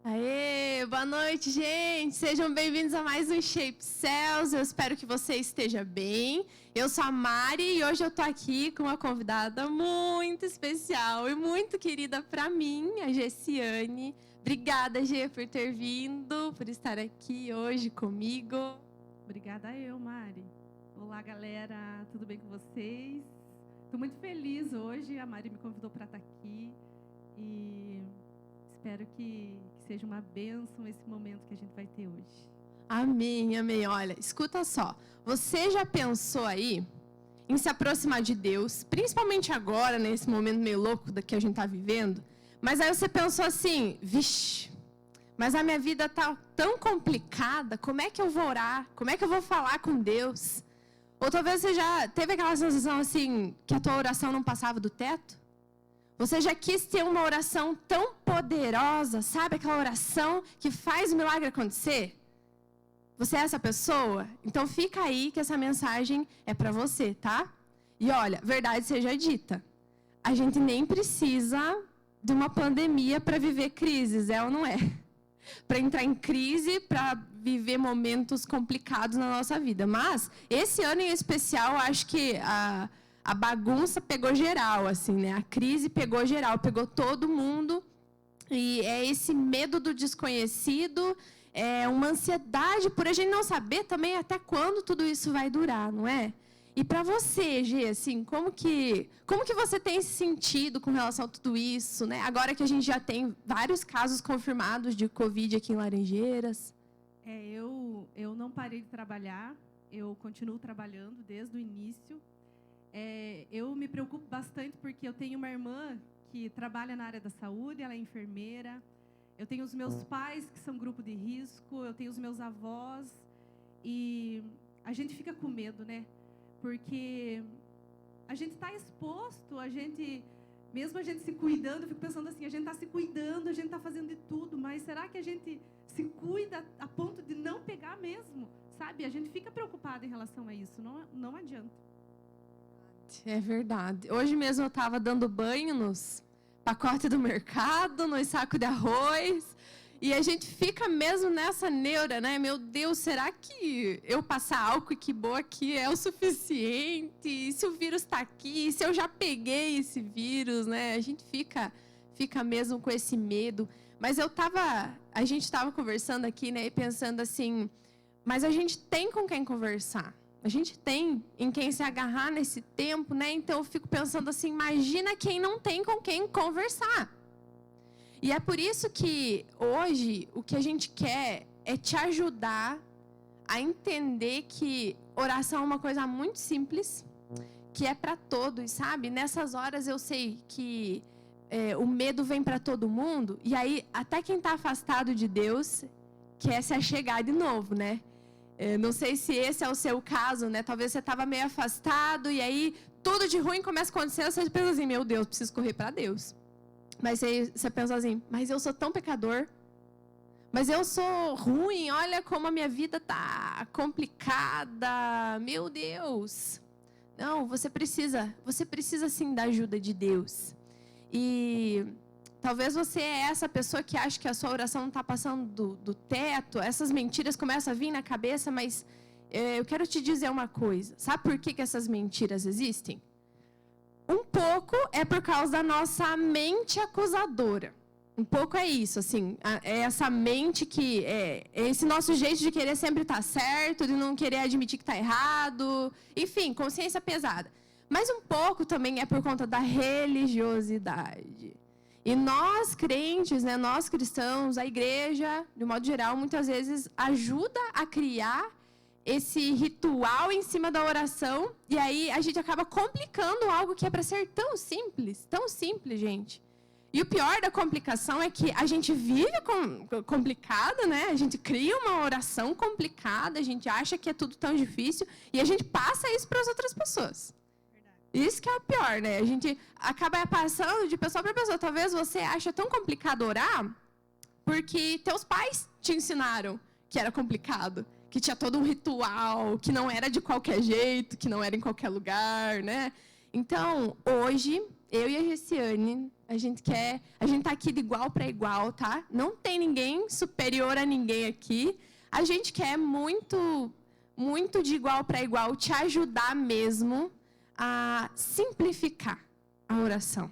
Aê, boa noite, gente! Sejam bem-vindos a mais um Shape Cells. Eu espero que você esteja bem. Eu sou a Mari e hoje eu tô aqui com uma convidada muito especial e muito querida para mim, a Gessiane. Obrigada, Gê, por ter vindo, por estar aqui hoje comigo. Obrigada eu, Mari. Olá, galera, tudo bem com vocês? Estou muito feliz hoje, a Mari me convidou para estar aqui e espero que seja uma bênção esse momento que a gente vai ter hoje. Amém, amém. Olha, escuta só, você já pensou aí em se aproximar de Deus, principalmente agora, nesse momento meio louco que a gente está vivendo? Mas aí você pensou assim, vixe, mas a minha vida tá tão complicada, como é que eu vou orar? Como é que eu vou falar com Deus? Ou talvez você já teve aquela sensação assim, que a tua oração não passava do teto? Você já quis ter uma oração tão poderosa, sabe? Aquela oração que faz o milagre acontecer? Você é essa pessoa? Então fica aí que essa mensagem é para você, tá? E olha, verdade seja dita, a gente nem precisa de uma pandemia para viver crises, é ou não é? Para entrar em crise, para viver momentos complicados na nossa vida. Mas esse ano em especial, acho que a bagunça pegou geral, assim, né? A crise pegou geral, pegou todo mundo. E é esse medo do desconhecido, é uma ansiedade por a gente não saber também até quando tudo isso vai durar, não é? E para você, Gê, assim, como que você tem se sentido com relação a tudo isso, né? Agora que a gente já tem vários casos confirmados de Covid aqui em Laranjeiras. Eu não parei de trabalhar, eu continuo trabalhando desde o início. Eu me preocupo bastante porque eu tenho uma irmã que trabalha na área da saúde, ela é enfermeira. Eu tenho os meus pais que são grupo de risco, eu tenho os meus avós. E a gente fica com medo, né? Porque a gente está exposto, mesmo a gente se cuidando, eu fico pensando assim, a gente está se cuidando, a gente está fazendo de tudo, mas será que a gente se cuida a ponto de não pegar mesmo? Sabe? A gente fica preocupado em relação a isso, não adianta. É verdade. Hoje mesmo eu estava dando banho nos pacotes do mercado, nos sacos de arroz. E a gente fica mesmo nessa neura, né? Meu Deus, será que eu passar álcool e que boa aqui é o suficiente? E se o vírus está aqui? Se eu já peguei esse vírus, né? A gente fica mesmo com esse medo. Mas a gente estava conversando aqui, né? E pensando assim, mas a gente tem com quem conversar. A gente tem em quem se agarrar nesse tempo, né? Então eu fico pensando assim, imagina quem não tem com quem conversar. E é por isso que hoje o que a gente quer é te ajudar a entender que oração é uma coisa muito simples, que é para todos, sabe? Nessas horas eu sei que o medo vem para todo mundo, e aí até quem está afastado de Deus quer se achegar de novo, né? Não sei se esse é o seu caso, né? Talvez você estava meio afastado e aí tudo de ruim começa a acontecer, você pensa assim, meu Deus, preciso correr para Deus. Mas aí você pensa assim, mas eu sou tão pecador, mas eu sou ruim, olha como a minha vida tá complicada, meu Deus. Não, você precisa sim da ajuda de Deus. E talvez você é essa pessoa que acha que a sua oração não está passando do teto, essas mentiras começam a vir na cabeça, mas eu quero te dizer uma coisa, sabe por que essas mentiras existem? Um pouco é por causa da nossa mente acusadora. Um pouco é isso, assim, é essa mente que é esse nosso jeito de querer sempre estar certo, de não querer admitir que está errado, enfim, consciência pesada. Mas um pouco também é por conta da religiosidade. E nós crentes, né, nós cristãos, a igreja, de modo geral, muitas vezes ajuda a criar esse ritual em cima da oração, e aí a gente acaba complicando algo que é para ser tão simples, gente. E o pior da complicação é que a gente vive complicado, né? A gente cria uma oração complicada, a gente acha que é tudo tão difícil, e a gente passa isso para as outras pessoas. Isso que é o pior, né? A gente acaba passando de pessoa para pessoa. Talvez você ache tão complicado orar porque teus pais te ensinaram que era complicado, que tinha todo um ritual, que não era de qualquer jeito, que não era em qualquer lugar, né? Então, hoje, eu e a Gessiane, a gente tá aqui de igual para igual, tá? Não tem ninguém superior a ninguém aqui. A gente quer muito de igual para igual te ajudar mesmo a simplificar a oração.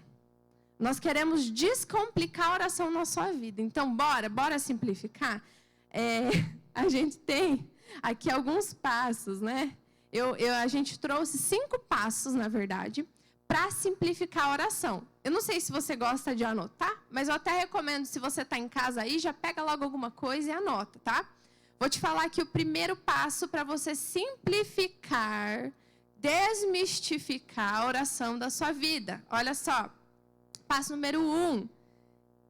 Nós queremos descomplicar a oração na sua vida. Então, bora simplificar? A gente tem aqui alguns passos, né? A gente trouxe 5 passos, na verdade, para simplificar a oração. Eu não sei se você gosta de anotar, mas eu até recomendo, se você está em casa aí, já pega logo alguma coisa e anota, tá? Vou te falar aqui o primeiro passo para você simplificar, desmistificar a oração da sua vida. Olha só, passo número 1,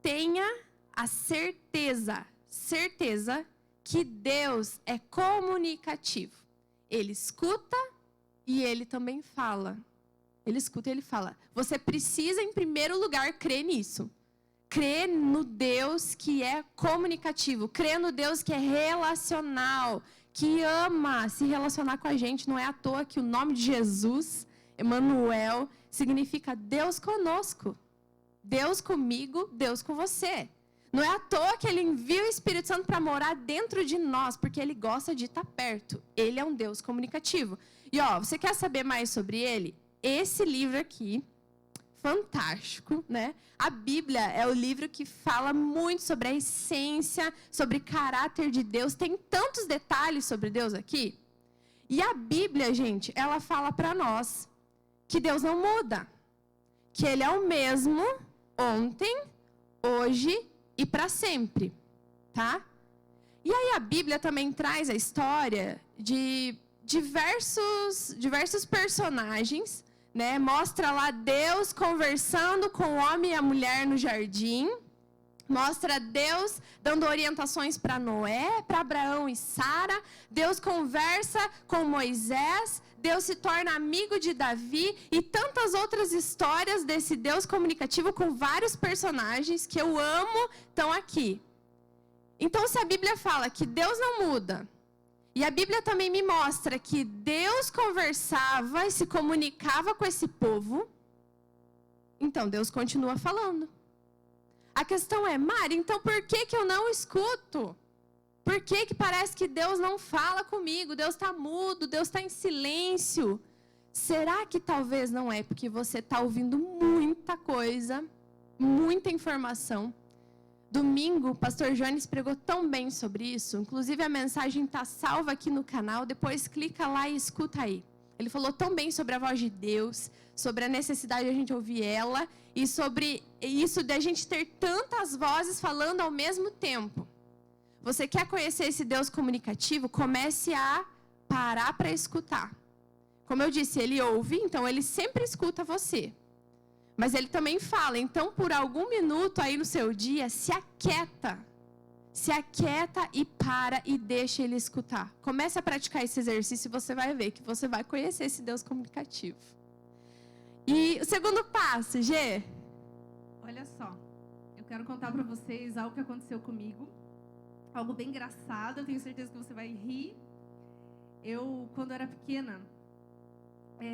tenha a certeza que Deus é comunicativo. Ele escuta e ele também fala. Ele escuta e ele fala. Você precisa, em primeiro lugar, crer nisso. Crer no Deus que é comunicativo. Crer no Deus que é relacional, que ama se relacionar com a gente. Não é à toa que o nome de Jesus, Emanuel, significa Deus conosco. Deus comigo, Deus com você. Não é à toa que ele envia o Espírito Santo para morar dentro de nós, porque ele gosta de estar perto. Ele é um Deus comunicativo. E você quer saber mais sobre ele? Esse livro aqui, fantástico, né? A Bíblia é o livro que fala muito sobre a essência, sobre o caráter de Deus. Tem tantos detalhes sobre Deus aqui. E a Bíblia, gente, ela fala para nós que Deus não muda. Que ele é o mesmo ontem, hoje e para sempre, tá? E aí a Bíblia também traz a história de diversos personagens, né? Mostra lá Deus conversando com o homem e a mulher no jardim. Mostra Deus dando orientações para Noé, para Abraão e Sara. Deus conversa com Moisés. Deus se torna amigo de Davi e tantas outras histórias desse Deus comunicativo com vários personagens que eu amo estão aqui. Então, se a Bíblia fala que Deus não muda, e a Bíblia também me mostra que Deus conversava e se comunicava com esse povo, então Deus continua falando. A questão é, Mari, então por que eu não escuto? Por que parece que Deus não fala comigo? Deus está mudo, Deus está em silêncio. Será que talvez não é porque você está ouvindo muita coisa, muita informação? Domingo, o pastor Jones pregou tão bem sobre isso. Inclusive, a mensagem está salva aqui no canal. Depois, clica lá e escuta aí. Ele falou tão bem sobre a voz de Deus, sobre a necessidade de a gente ouvir ela e sobre isso de a gente ter tantas vozes falando ao mesmo tempo. Você quer conhecer esse Deus comunicativo? Comece a parar para escutar. Como eu disse, ele ouve, então ele sempre escuta você. Mas ele também fala, então por algum minuto aí no seu dia, se aquieta e para e deixa ele escutar. Comece a praticar esse exercício e você vai ver que você vai conhecer esse Deus comunicativo. E o segundo passo, Gê? Olha só, eu quero contar para vocês algo que aconteceu comigo. Algo bem engraçado, eu tenho certeza que você vai rir. Quando era pequena,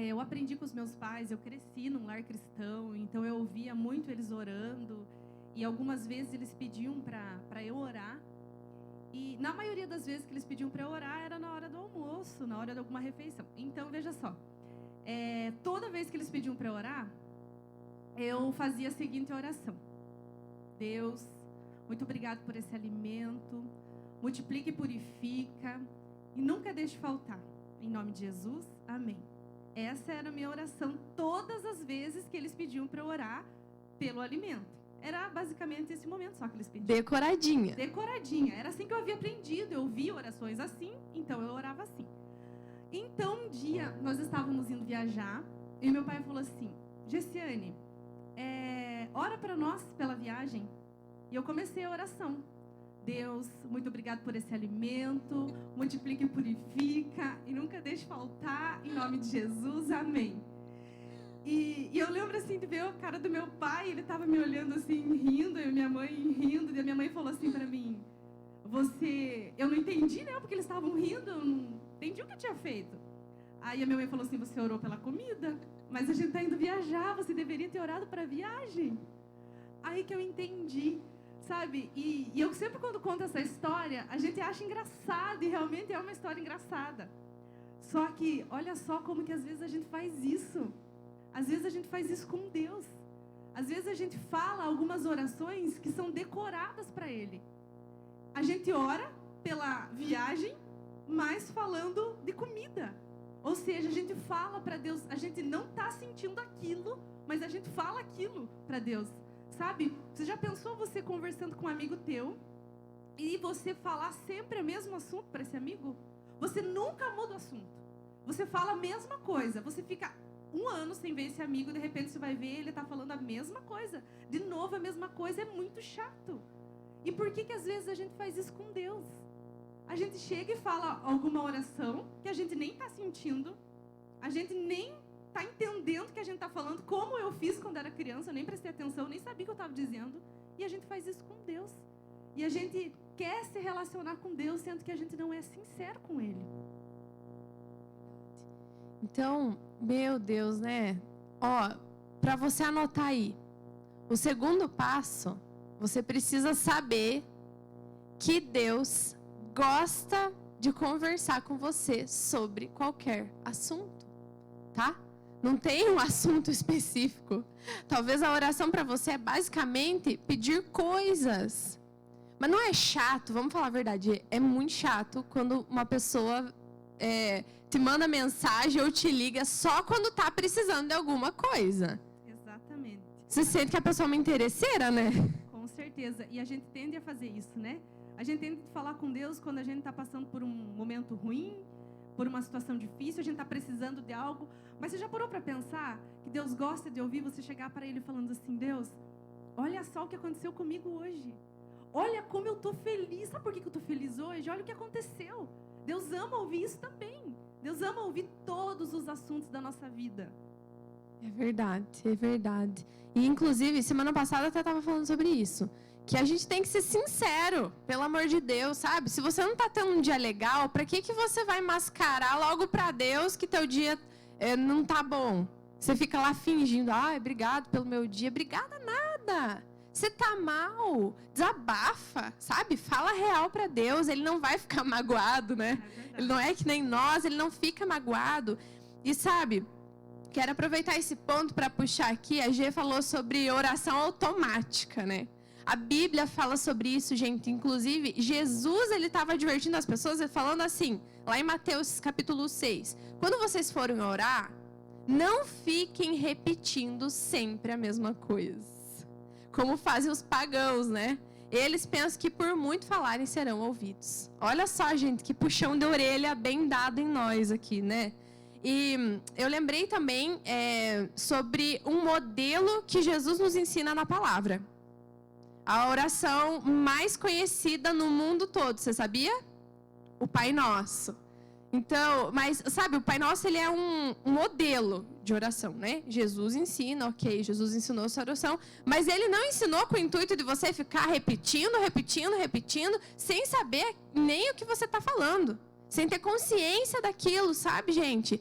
eu aprendi com os meus pais, eu cresci num lar cristão, então eu ouvia muito eles orando, e algumas vezes eles pediam para eu orar, e na maioria das vezes que eles pediam para eu orar, era na hora do almoço, na hora de alguma refeição. Então, veja só, toda vez que eles pediam para eu orar, eu fazia a seguinte oração: Deus, muito obrigado por esse alimento, multiplica e purifica, e nunca deixe faltar. Em nome de Jesus, amém. Essa era a minha oração todas as vezes que eles pediam para eu orar pelo alimento. Era basicamente esse momento só que eles pediam. Decoradinha. Era assim que eu havia aprendido. Eu via orações assim, então eu orava assim. Então, um dia, nós estávamos indo viajar e meu pai falou assim: Gessiane, ora para nós pela viagem. E eu comecei a oração. Deus, muito obrigado por esse alimento, multiplica e purifica, e nunca deixe faltar, em nome de Jesus, amém. E eu lembro assim de ver a cara do meu pai, ele estava me olhando assim, rindo, e minha mãe rindo, e a minha mãe falou assim para mim: eu não entendi, né, porque eles estavam rindo, eu não entendi o que eu tinha feito. Aí a minha mãe falou assim, você orou pela comida? Mas a gente está indo viajar, você deveria ter orado para a viagem. Aí que eu entendi, sabe? E eu sempre, quando conto essa história, a gente acha engraçado, e realmente é uma história engraçada. Só que, olha só como que às vezes a gente faz isso. Às vezes a gente faz isso com Deus. Às vezes a gente fala algumas orações que são decoradas para Ele. A gente ora pela viagem, mas falando de comida. Ou seja, a gente fala para Deus, a gente não está sentindo aquilo, mas a gente fala aquilo para Deus. Sabe? Você já pensou você conversando com um amigo teu e você falar sempre o mesmo assunto para esse amigo? Você nunca muda o assunto. Você fala a mesma coisa. Você fica 1 ano sem ver esse amigo, de repente você vai ver, ele está falando a mesma coisa. De novo a mesma coisa, é muito chato. E por que às vezes a gente faz isso com Deus? A gente chega e fala alguma oração que a gente nem está sentindo, a gente nem está entendendo o que a gente está falando, como eu fiz quando era criança, eu nem prestei atenção, nem sabia o que eu estava dizendo, e a gente faz isso com Deus. E a gente quer se relacionar com Deus, sendo que a gente não é sincero com Ele. Então, meu Deus, né? Ó, para você anotar aí, o segundo passo, você precisa saber que Deus gosta de conversar com você sobre qualquer assunto, tá? Não tem um assunto específico. Talvez a oração para você é basicamente pedir coisas. Mas não é chato, vamos falar a verdade, é muito chato quando uma pessoa te manda mensagem ou te liga só quando tá precisando de alguma coisa. Exatamente. Você sente que a pessoa é uma interesseira, né? Com certeza. E a gente tende a fazer isso, né? A gente tende a falar com Deus quando a gente está passando por um momento ruim, por uma situação difícil, a gente está precisando de algo. Mas você já parou para pensar que Deus gosta de ouvir você chegar para Ele falando assim, Deus, olha só o que aconteceu comigo hoje. Olha como eu estou feliz. Sabe por que eu estou feliz hoje? Olha o que aconteceu. Deus ama ouvir isso também. Deus ama ouvir todos os assuntos da nossa vida. É verdade, é verdade. E, inclusive, semana passada eu até estava falando sobre isso. Que a gente tem que ser sincero, pelo amor de Deus, sabe? Se você não está tendo um dia legal, para que você vai mascarar logo para Deus que teu dia não tá bom? Você fica lá fingindo, obrigado pelo meu dia. Obrigada nada. Você tá mal, desabafa, sabe? Fala real para Deus, Ele não vai ficar magoado, né? Ele não é que nem nós, Ele não fica magoado. E sabe, quero aproveitar esse ponto para puxar aqui, a Gê falou sobre oração automática, né? A Bíblia fala sobre isso, gente. Inclusive, Jesus, ele estava advertindo as pessoas, falando assim, lá em Mateus capítulo 6. Quando vocês forem orar, não fiquem repetindo sempre a mesma coisa. Como fazem os pagãos, né? Eles pensam que por muito falarem serão ouvidos. Olha só, gente, que puxão de orelha bem dado em nós aqui, né? E eu lembrei também sobre um modelo que Jesus nos ensina na palavra. A oração mais conhecida no mundo todo, você sabia? O Pai Nosso. Então, mas sabe, o Pai Nosso, ele é um modelo de oração, né? Jesus ensina, ok, Jesus ensinou essa oração, mas ele não ensinou com o intuito de você ficar repetindo, sem saber nem o que você está falando, sem ter consciência daquilo, sabe, gente?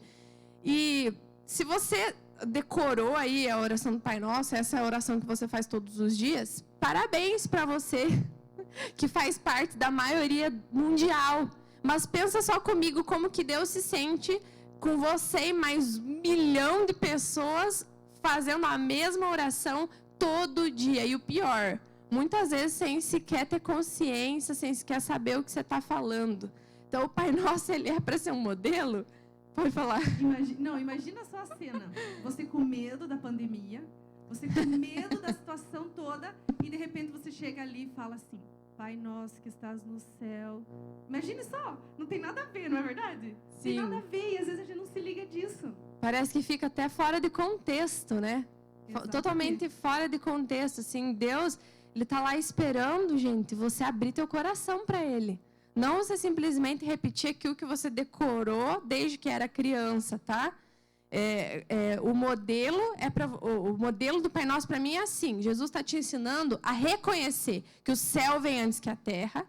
E se você decorou aí a oração do Pai Nosso, essa é a oração que você faz todos os dias, parabéns para você, que faz parte da maioria mundial. Mas pensa só comigo como que Deus se sente com você e mais 1 milhão de pessoas fazendo a mesma oração todo dia. E o pior, muitas vezes sem sequer ter consciência, sem sequer saber o que você está falando. Então o Pai Nosso, ele é para ser um modelo? Pode falar. Imagina só a cena. Você com medo da pandemia, você com medo da situação toda, e de repente você chega ali e fala assim, Pai Nosso que estás no céu. Imagine só, não tem nada a ver, não é verdade? Sim. Tem nada a ver, e às vezes a gente não se liga disso. Parece que fica até fora de contexto, né? Exatamente. Totalmente fora de contexto, assim. Deus, Ele tá lá esperando, gente, você abrir teu coração para Ele. Não você simplesmente repetir aquilo que você decorou desde que era criança, tá? O modelo do Pai Nosso para mim é assim. Jesus está te ensinando a reconhecer que o céu vem antes que a terra,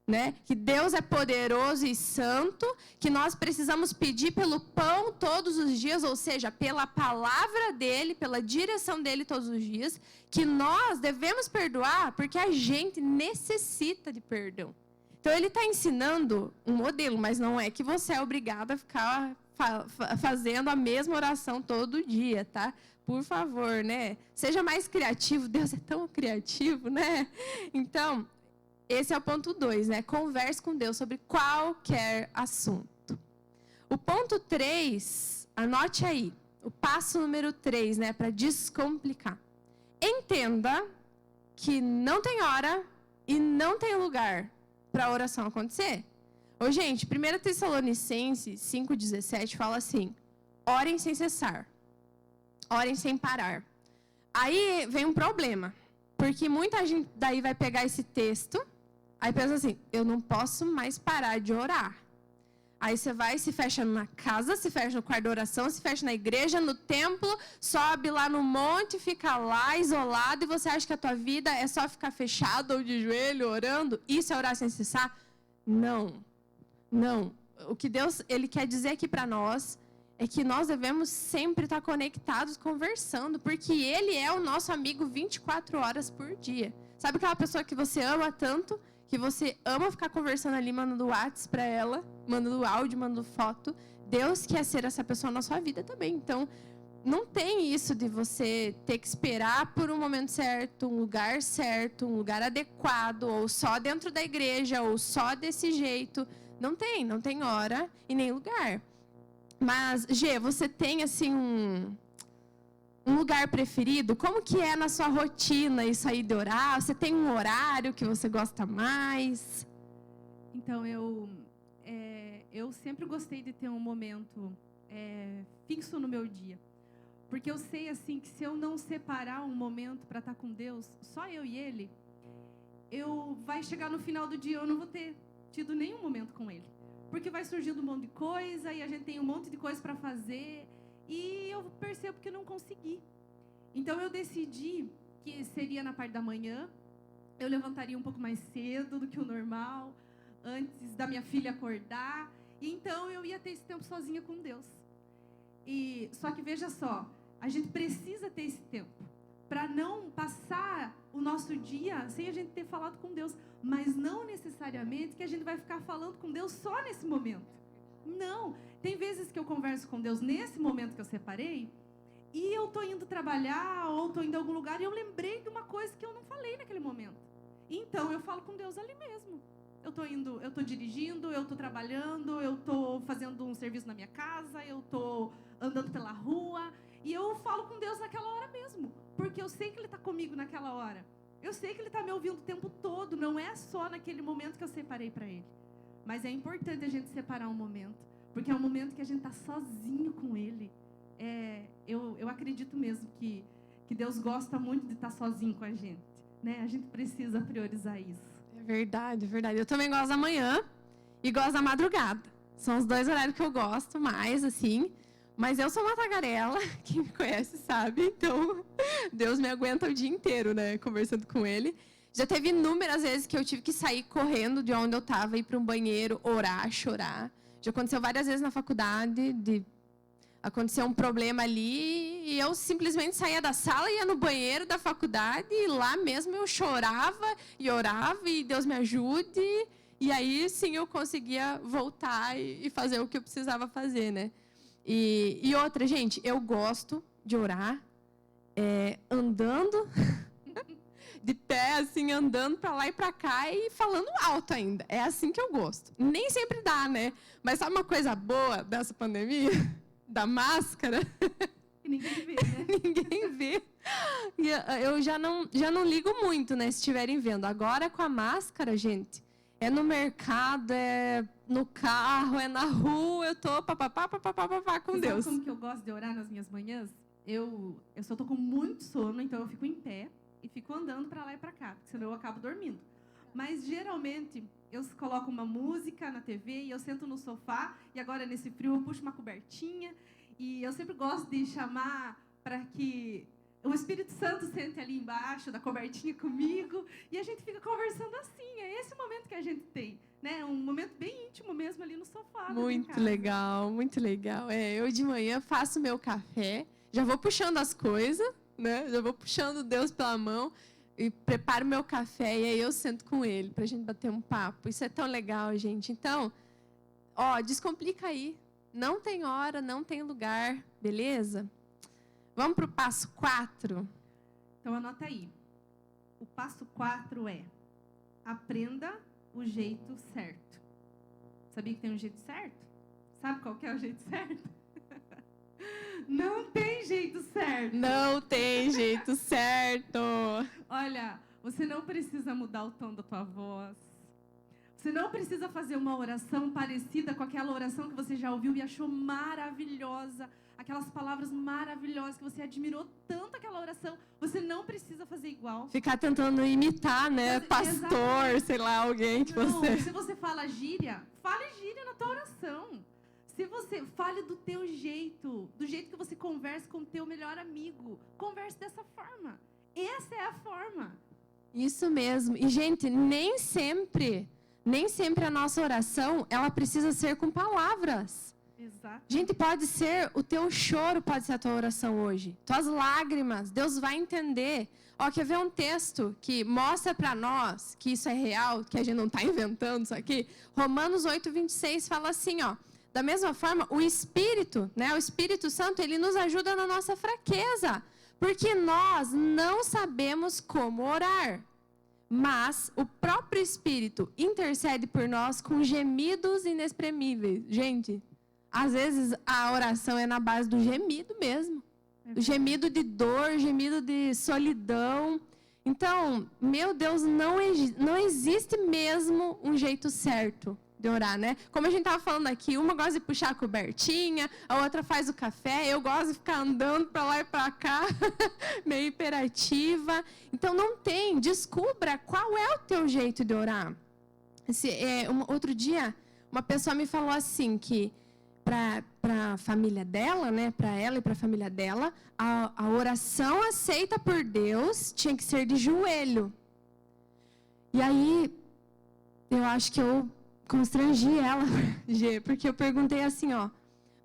né? Que Deus é poderoso e santo, que nós precisamos pedir pelo pão todos os dias, ou seja, pela palavra dele, pela direção dele todos os dias, que nós devemos perdoar porque a gente necessita de perdão. Então, ele está ensinando um modelo, mas não é que você é obrigado a ficar fazendo a mesma oração todo dia, tá? Por favor, né? Seja mais criativo. Deus é tão criativo, né? Então, esse é o ponto 2, né? Converse com Deus sobre qualquer assunto. O ponto 3, anote aí. O passo número 3, né? Para descomplicar. Entenda que não tem hora e não tem lugar para a oração acontecer. Ô, gente, 1 Tessalonicenses 5,17 fala assim: orem sem cessar, orem sem parar. Aí vem um problema, porque muita gente daí vai pegar esse texto, aí pensa assim: eu não posso mais parar de orar. Aí você vai e se fecha na casa, se fecha no quarto de oração, se fecha na igreja, no templo, sobe lá no monte, fica lá isolado, e você acha que a tua vida é só ficar fechado ou de joelho orando? Isso é orar sem cessar? Não. Não. O que Deus ele quer dizer aqui para nós é que nós devemos sempre estar conectados, conversando, porque Ele é o nosso amigo 24 horas por dia. Sabe aquela pessoa que você ama tanto, que você ama ficar conversando ali, mandando WhatsApp para ela, mandando áudio, mandando foto? Deus quer ser essa pessoa na sua vida também. Então, não tem isso de você ter que esperar por um momento certo, um lugar adequado, ou só dentro da igreja, ou só desse jeito. Não tem hora e nem lugar. Mas, Gê, você tem, assim, um lugar preferido? Como que é na sua rotina isso aí de orar? Você tem um horário que você gosta mais? Então, eu sempre gostei de ter um momento fixo no meu dia. Porque eu sei, assim, que se eu não separar um momento para estar com Deus, só eu e Ele, vai chegar no final do dia, eu não vou ter tido nenhum momento com Ele. Porque vai surgindo um monte de coisa, e a gente tem um monte de coisa para fazer, e eu percebo que eu não consegui. Então, eu decidi que seria na parte da manhã, eu levantaria um pouco mais cedo do que o normal, antes da minha filha acordar, e então eu ia ter esse tempo sozinha com Deus. Só que veja só, a gente precisa ter esse tempo para não passar o nosso dia sem a gente ter falado com Deus. Mas não necessariamente que a gente vai ficar falando com Deus só nesse momento. Não. Tem vezes que eu converso com Deus nesse momento que eu separei, e eu estou indo trabalhar ou estou indo a algum lugar e eu lembrei de uma coisa que eu não falei naquele momento. Então eu falo com Deus ali mesmo. Eu estou dirigindo, eu estou trabalhando, eu estou fazendo um serviço na minha casa, eu estou andando pela rua, e eu falo com Deus naquela hora mesmo, porque eu sei que Ele está comigo naquela hora. Eu sei que Ele está me ouvindo o tempo todo, não é só naquele momento que eu separei para Ele. Mas é importante a gente separar um momento, porque é um momento que a gente está sozinho com Ele. Eu acredito mesmo que Deus gosta muito de estar sozinho com a gente, né? A gente precisa priorizar isso. É verdade, é verdade. Eu também gosto da manhã e gosto da madrugada. São os dois horários que eu gosto mais, assim. Mas eu sou uma tagarela, quem me conhece sabe, então Deus me aguenta o dia inteiro, né, conversando com Ele. Já teve inúmeras vezes que eu tive que sair correndo de onde eu estava, ir para um banheiro, orar, chorar. Já aconteceu várias vezes na faculdade, aconteceu um problema ali, e eu simplesmente saía da sala, ia no banheiro da faculdade, e lá mesmo eu chorava e orava, e Deus me ajude. E aí, sim, eu conseguia voltar e fazer o que eu precisava fazer, né? E outra, gente, eu gosto de orar andando, de pé, assim, andando para lá e para cá e falando alto ainda. É assim que eu gosto. Nem sempre dá, né? Mas sabe uma coisa boa dessa pandemia? Da máscara? Que ninguém vê, né? Ninguém vê. E eu já não ligo muito, né? Se estiverem vendo. Agora, com a máscara, gente, é no mercado, é no carro, é na rua, eu tô papapá com Deus. Sabe como que eu gosto de orar nas minhas manhãs? Eu só tô com muito sono, então eu fico em pé e fico andando para lá e para cá, porque senão eu acabo dormindo. Mas, geralmente, eu coloco uma música na TV e eu sento no sofá, e agora, nesse frio, eu puxo uma cobertinha, e eu sempre gosto de chamar para que o Espírito Santo sente ali embaixo da cobertinha comigo e a gente fica conversando assim. É esse o momento que a gente tem, né? Um momento bem íntimo mesmo ali no sofá. Muito legal, muito legal. Eu de manhã faço meu café, já vou puxando as coisas, né? Já vou puxando Deus pela mão e preparo meu café e aí eu sento com ele pra gente bater um papo. Isso é tão legal, gente. Então, descomplica aí. Não tem hora, não tem lugar, beleza? Vamos para o passo 4? Então, anota aí. O passo 4 é: aprenda o jeito certo. Sabia que tem um jeito certo? Sabe qual que é o jeito certo? Não tem jeito certo. Não tem jeito certo. Olha, você não precisa mudar o tom da tua voz. Você não precisa fazer uma oração parecida com aquela oração que você já ouviu e achou maravilhosa. Aquelas palavras maravilhosas que você admirou tanto aquela oração. Você não precisa fazer igual. Ficar tentando imitar, né? Pastor, sei lá, alguém que você... Se você fala gíria, fale gíria na tua oração. Se você fale do teu jeito, do jeito que você conversa com o teu melhor amigo, converse dessa forma. Essa é a forma. Isso mesmo. E, gente, nem sempre a nossa oração, ela precisa ser com palavras. Exato. Gente, pode ser o teu choro, pode ser a tua oração hoje. Tuas lágrimas, Deus vai entender. Quer ver um texto que mostra para nós que isso é real, que a gente não está inventando isso aqui? Romanos 8:26 fala assim, da mesma forma, o Espírito, né, o Espírito Santo, ele nos ajuda na nossa fraqueza, porque nós não sabemos como orar. Mas o próprio Espírito intercede por nós com gemidos inexprimíveis. Gente, às vezes a oração é na base do gemido mesmo. O gemido de dor, gemido de solidão. Então, meu Deus, não existe mesmo um jeito certo de orar, né? Como a gente estava falando aqui, uma gosta de puxar a cobertinha, a outra faz o café, eu gosto de ficar andando para lá e para cá, meio hiperativa. Então, descubra qual é o teu jeito de orar. Outro dia, uma pessoa me falou assim, que para a família dela, né, para ela e para a família dela, a oração aceita por Deus tinha que ser de joelho. E aí, eu acho que eu constrangi ela, porque eu perguntei assim,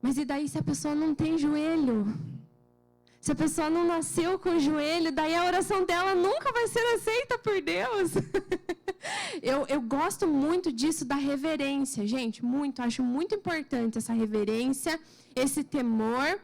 mas e daí se a pessoa não tem joelho? Se a pessoa não nasceu com joelho, daí a oração dela nunca vai ser aceita por Deus. Eu gosto muito disso, da reverência, gente, muito. Acho muito importante essa reverência, esse temor.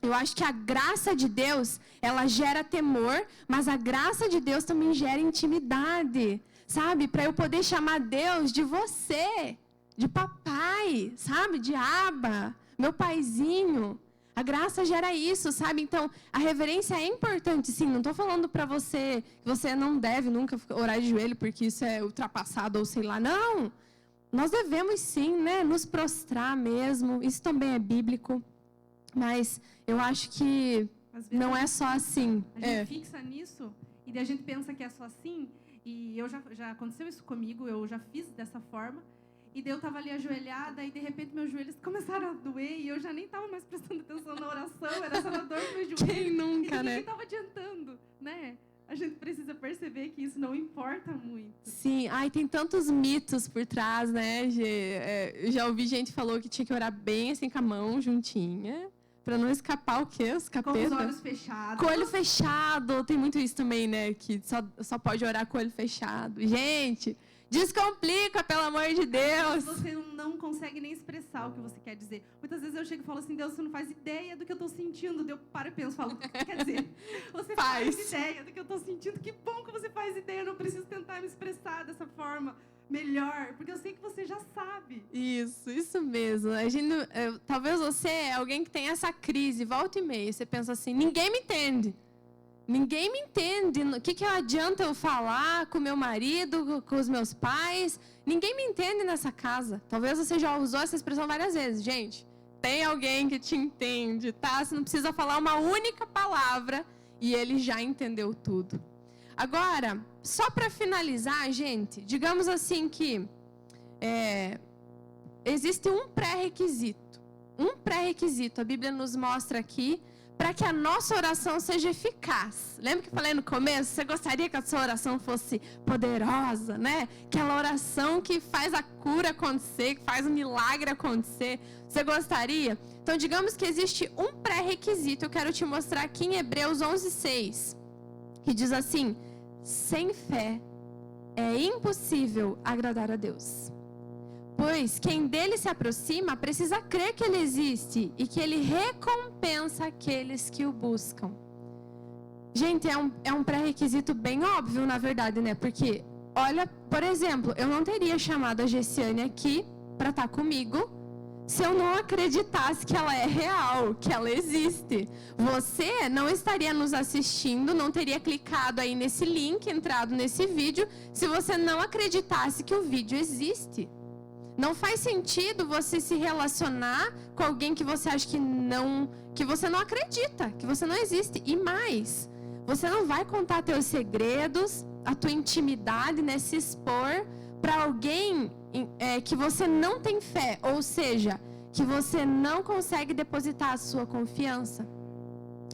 Eu acho que a graça de Deus, ela gera temor, mas a graça de Deus também gera intimidade. Sabe, para eu poder chamar Deus de você, de papai, sabe, de Abba, meu paizinho. A graça gera isso, sabe? Então, a reverência é importante, sim. Não estou falando para você que você não deve nunca orar de joelho porque isso é ultrapassado ou sei lá. Não, nós devemos sim, né, nos prostrar mesmo. Isso também é bíblico. Mas eu acho que não é só assim. A gente fixa nisso e daí a gente pensa que é só assim. E já aconteceu isso comigo, eu já fiz dessa forma. E daí eu estava ali ajoelhada e de repente meus joelhos começaram a doer e eu já nem estava mais prestando atenção na oração, era só na dor dos meus joelhos. Quem nunca, e né? ninguém estava adiantando, né? A gente precisa perceber que isso não importa muito. Sim, tem tantos mitos por trás, né, Gê? Eu já ouvi gente que falou que tinha que orar bem assim com a mão juntinha. Pra não escapar o quê? Os capetas? Com os olhos fechados. Com o olho fechado. Tem muito isso também, né? Que só pode orar com o olho fechado. Gente, descomplica, pelo amor de Deus. Você não consegue nem expressar o que você quer dizer. Muitas vezes eu chego e falo assim, Deus, você não faz ideia do que eu estou sentindo. Eu paro e penso, falo, quer dizer, você faz ideia do que eu estou sentindo. Que bom que você faz ideia. Eu não preciso tentar me expressar dessa forma melhor, porque eu sei que você já sabe. Isso mesmo. Talvez você é alguém que tem essa crise, volta e meia, você pensa assim, ninguém me entende. Ninguém me entende. O que adianta eu falar com meu marido, com os meus pais? Ninguém me entende nessa casa. Talvez você já usou essa expressão várias vezes. Gente, tem alguém que te entende, tá? Você não precisa falar uma única palavra e ele já entendeu tudo. Agora, só para finalizar, gente, digamos assim que existe um pré-requisito. A Bíblia nos mostra aqui para que a nossa oração seja eficaz. Lembra que eu falei no começo? Você gostaria que a sua oração fosse poderosa, né? Aquela oração que faz a cura acontecer, que faz o milagre acontecer. Você gostaria? Então, digamos que existe um pré-requisito. Eu quero te mostrar aqui em Hebreus 11:6, que diz assim: sem fé é impossível agradar a Deus. Pois quem dele se aproxima precisa crer que ele existe e que ele recompensa aqueles que o buscam. Gente, é um pré-requisito bem óbvio, na verdade, né? Porque, olha, por exemplo, eu não teria chamado a Gessiane aqui para estar comigo se eu não acreditasse que ela é real, que ela existe. Você não estaria nos assistindo, não teria clicado aí nesse link, entrado nesse vídeo, se você não acreditasse que o vídeo existe. Não faz sentido você se relacionar com alguém que você acha que você não acredita, que você não existe. E mais, você não vai contar teus segredos, a tua intimidade, né, se expor para alguém que você não tem fé, ou seja, que você não consegue depositar a sua confiança.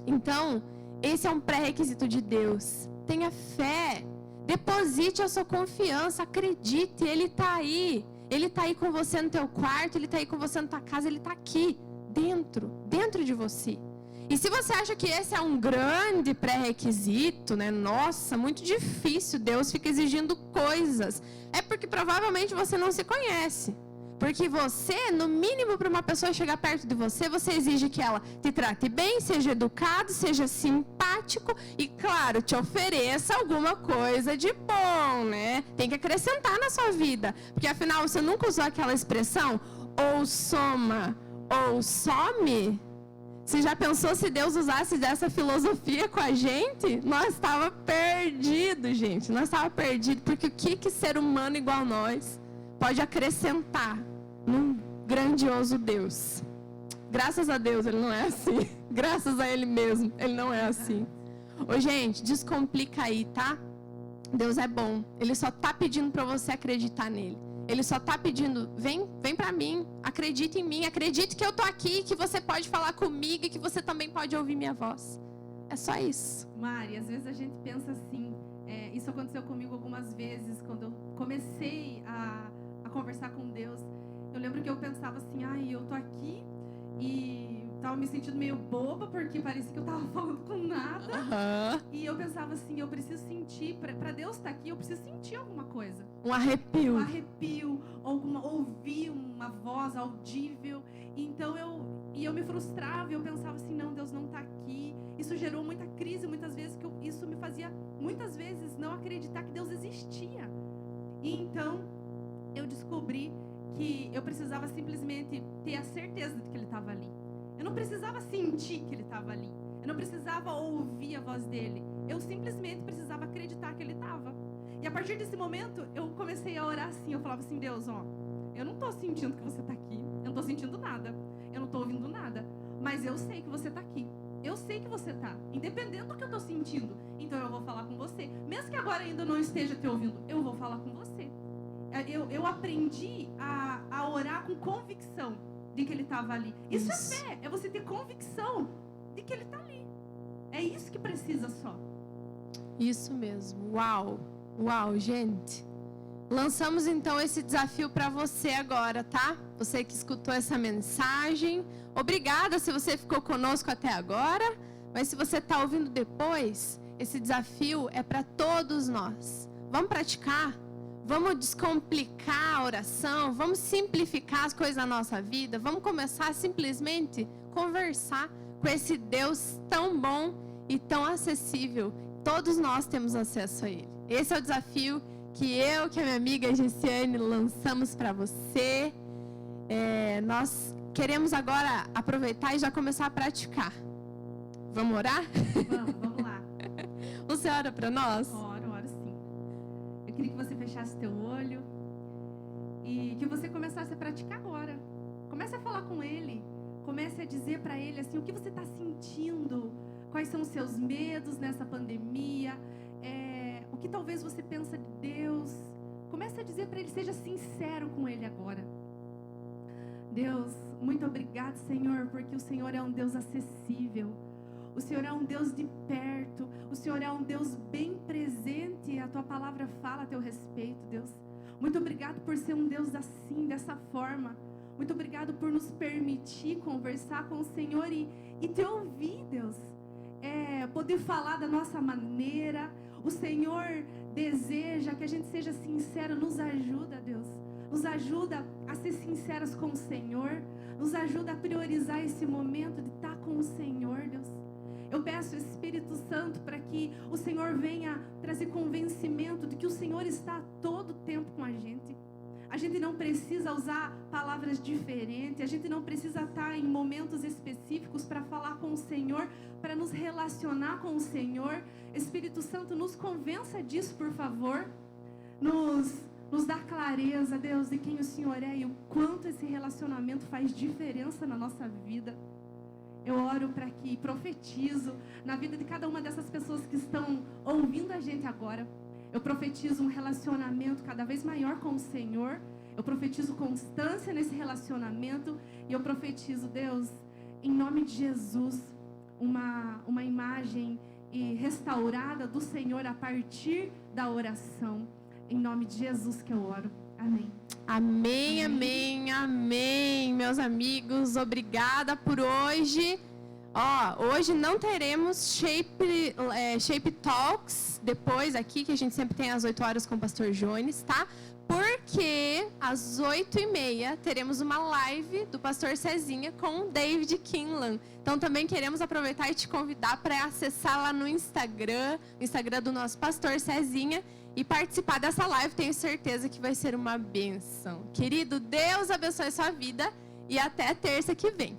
Então, esse é um pré-requisito de Deus. Tenha fé, deposite a sua confiança, acredite, Ele está aí. Ele está aí com você no teu quarto, Ele está aí com você na tua casa, Ele está aqui, dentro de você. E se você acha que esse é um grande pré-requisito, né? Nossa, muito difícil, Deus fica exigindo coisas. É porque provavelmente você não se conhece. Porque você, no mínimo, para uma pessoa chegar perto de você, você exige que ela te trate bem, seja educado, seja simpático e, claro, te ofereça alguma coisa de bom, né? Tem que acrescentar na sua vida. Porque, afinal, você nunca usou aquela expressão, ou soma, ou some? Você já pensou se Deus usasse dessa filosofia com a gente? Nós estava perdido, gente. Nós estava perdido, porque o que ser humano igual nós pode acrescentar num grandioso Deus? Graças a Deus, Ele não é assim. Graças a Ele mesmo, Ele não é assim. Ô, gente, descomplica aí, tá? Deus é bom. Ele só tá pedindo para você acreditar nele. Ele só tá pedindo, vem para mim, acredite em mim, acredite que eu tô aqui, que você pode falar comigo e que você também pode ouvir minha voz. É só isso. Mari, às vezes a gente pensa assim, isso aconteceu comigo algumas vezes, quando eu comecei a conversar com Deus. Eu lembro que eu pensava assim, eu tô aqui e tava me sentindo meio boba, porque parecia que eu tava falando com nada. E eu pensava assim, eu preciso sentir, para Deus estar aqui, eu preciso sentir alguma coisa. Um arrepio. Um arrepio, ouvir uma voz audível. Então eu me frustrava, eu pensava assim, não, Deus não tá aqui. Isso gerou muita crise, muitas vezes, isso me fazia, muitas vezes, não acreditar que Deus existia. E então, eu descobri que eu precisava simplesmente ter a certeza de que Ele estava ali. Eu não precisava sentir que Ele estava ali. Eu não precisava ouvir a voz dEle. Eu simplesmente precisava acreditar que Ele estava. E a partir desse momento, eu comecei a orar assim. Eu falava assim, Deus, eu não estou sentindo que você está aqui. Eu não estou sentindo nada. Eu não estou ouvindo nada. Mas eu sei que você está aqui. Eu sei que você está. Independente do que eu estou sentindo. Então eu vou falar com você. Mesmo que agora ainda não esteja te ouvindo, eu vou falar com você. Eu aprendi a orar com convicção de que Ele estava ali. Isso é fé. É você ter convicção de que Ele está ali. É isso que precisa só. Isso mesmo. Uau, gente. Lançamos então esse desafio para você agora, tá? Você que escutou essa mensagem. Obrigada se você ficou conosco até agora. Mas se você está ouvindo depois, esse desafio é para todos nós. Vamos praticar? Vamos descomplicar a oração? Vamos simplificar as coisas da nossa vida? Vamos começar a simplesmente conversar com esse Deus tão bom e tão acessível. Todos nós temos acesso a Ele. Esse é o desafio que a minha amiga Gessiane lançamos para você. Nós queremos agora aproveitar e já começar a praticar. Vamos orar? Vamos lá. Você ora para nós? Oro sim. Eu queria que você fechasse teu olho e que você começasse a praticar agora. Comece a falar com Ele. Comece a dizer para Ele assim, o que você está sentindo. Quais são os seus medos nessa pandemia? O que talvez você pensa de Deus? Comece a dizer para Ele, seja sincero com Ele agora. Deus, muito obrigado, Senhor, porque o Senhor é um Deus acessível. O Senhor é um Deus de perto. O Senhor é um Deus bem presente. A Tua palavra fala a Teu respeito, Deus. Muito obrigado por ser um Deus assim, dessa forma. Muito obrigado por nos permitir conversar com o Senhor e Te ouvir, Deus. Poder falar da nossa maneira. O Senhor deseja que a gente seja sincero. Nos ajuda, Deus. Nos ajuda a ser sinceras com o Senhor. Nos ajuda a priorizar esse momento de estar com o Senhor, Deus. Eu peço, Espírito Santo, para que o Senhor venha trazer convencimento de que o Senhor está a todo tempo com a gente. A gente não precisa usar palavras diferentes. A gente não precisa estar em momentos específicos para falar com o Senhor, para nos relacionar com o Senhor. Espírito Santo, nos convença disso, por favor. Nos dá clareza, Deus, de quem o Senhor é e o quanto esse relacionamento faz diferença na nossa vida. Eu oro para que profetizo na vida de cada uma dessas pessoas que estão ouvindo a gente agora. Eu profetizo um relacionamento cada vez maior com o Senhor. Eu profetizo constância nesse relacionamento. E eu profetizo, Deus, em nome de Jesus, uma imagem restaurada do Senhor a partir da oração. Em nome de Jesus que eu oro. Amém. Amém, amém, amém, meus amigos. Obrigada por hoje. Hoje não teremos Shape Talks depois aqui, que a gente sempre tem às 8 horas com o Pastor Jones, tá? Porque às 8h30 teremos uma live do Pastor Cezinha com o David Kinlan. Então também queremos aproveitar e te convidar para acessar lá no Instagram do nosso Pastor Cezinha, e participar dessa live. Tenho certeza que vai ser uma bênção. Querido, Deus abençoe sua vida e até terça que vem.